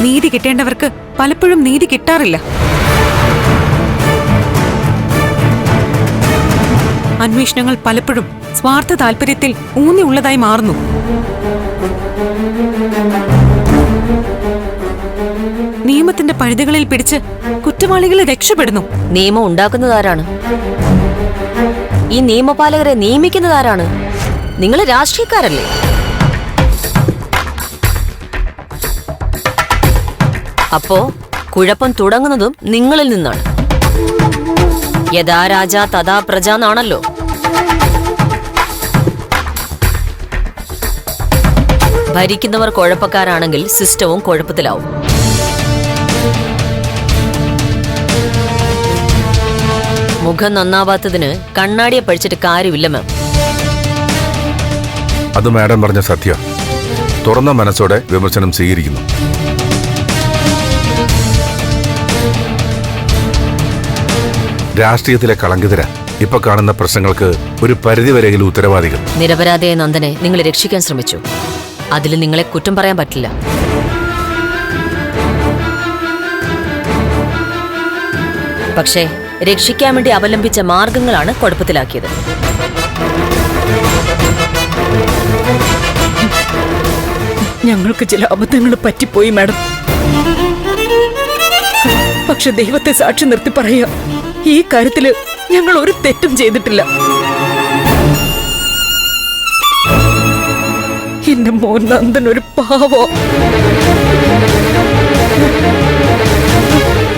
നീതി കിട്ടേണ്ടവർക്ക് പലപ്പോഴും നീതി കിട്ടാറില്ല. അന്വേഷണങ്ങൾ പലപ്പോഴും സ്വാർത്ഥ താല്പര്യത്തിൽ ഊന്നിയുള്ളതായി മാറുന്നു. നിയമത്തിന്റെ പഴുതുകളിൽ പിടിച്ച് കുറ്റവാളികൾ രക്ഷപ്പെടുന്നു. നിയമം ഉണ്ടാക്കുന്നതാരാണ്? ഈ നിയമപാലകരെ നിയമിക്കുന്നതാരാണ്? നിങ്ങൾ രാഷ്ട്രീയക്കാരല്ലേ? അപ്പോ കുഴപ്പം തുടങ്ങുന്നതും നിങ്ങളിൽ നിന്നാണ്. യഥാ രാജ തഥാ പ്രജ എന്നാണല്ലോ. ഭരിക്കുന്നവർ കുഴപ്പക്കാരാണെങ്കിൽ സിസ്റ്റവും കുഴപ്പത്തിലാവും. മുഖം നന്നാവാത്തതിന് കണ്ണാടിയെ പഴിച്ചിട്ട് കാര്യമില്ല മാം. അത് മാഡം പറഞ്ഞ സത്യ. തുറന്ന മനസ്സോടെ വിമർശനം സ്വീകരിക്കുന്നു. രാഷ്ട്രീയത്തിലെ കളങ്കിതര ഇപ്പൊ കാണുന്ന പ്രശ്നങ്ങൾക്ക് ഒരു പരിധിവരെയെങ്കിലും ഉത്തരവാദികൾ. നിരപരാധിയായ നന്ദനെ നിങ്ങൾ രക്ഷിക്കാൻ ശ്രമിച്ചു. അതിൽ നിങ്ങളെ കുറ്റം പറയാൻ പറ്റില്ല. പക്ഷേ രക്ഷിക്കാൻ വേണ്ടി അവലംബിച്ച മാർഗങ്ങളാണ് കുഴപ്പത്തിലാക്കിയത്. ഞങ്ങൾക്ക് ചില അബദ്ധങ്ങൾ പറ്റിപ്പോയി മാഡം. പക്ഷെ ദൈവത്തെ സാക്ഷി നിർത്തി പറയാ, ഈ കാര്യത്തില് ഞങ്ങൾ ഒരു തെറ്റും ചെയ്തിട്ടില്ല. എന്റെ മോൻ നന്ദൻ ഒരു പാവോ.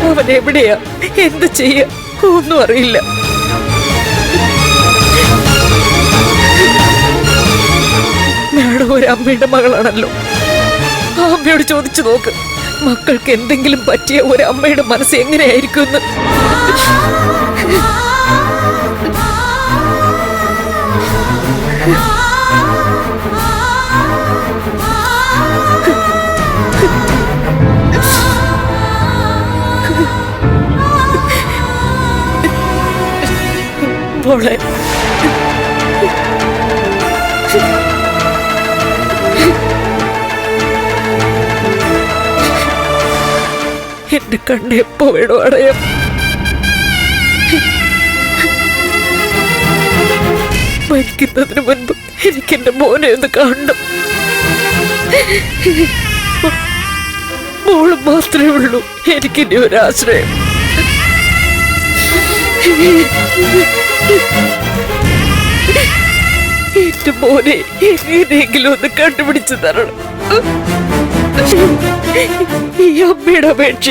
അവൻ എവിടെയാ, എന്ത് ചെയ്യാ ഒന്നും അറിയില്ല. മാഡം ഒരു അമ്മയുടെ മകളാണല്ലോ. ആ അമ്മയോട് ചോദിച്ചു നോക്ക്, മക്കൾക്ക് എന്തെങ്കിലും പറ്റിയ ഒരു അമ്മയുടെ മനസ്സ് എങ്ങനെയായിരിക്കും എന്ന്. മോളെ, എന്റെ കണ്ണ് എപ്പോ വേണോ അടയാം. മരിക്കുന്നതിന് മുൻപ് എനിക്ക് എന്റെ മോനെ ഒന്ന് കാണണം. മോള് മാത്രമേ ഉള്ളൂ എനിക്കിനി ഒരാശ്രയം. എന്റെ മോനെ എങ്ങനെയെങ്കിലും ഒന്ന് കണ്ടുപിടിച്ചു തരണം. ഈ അമ്മയുടെ അപേക്ഷ.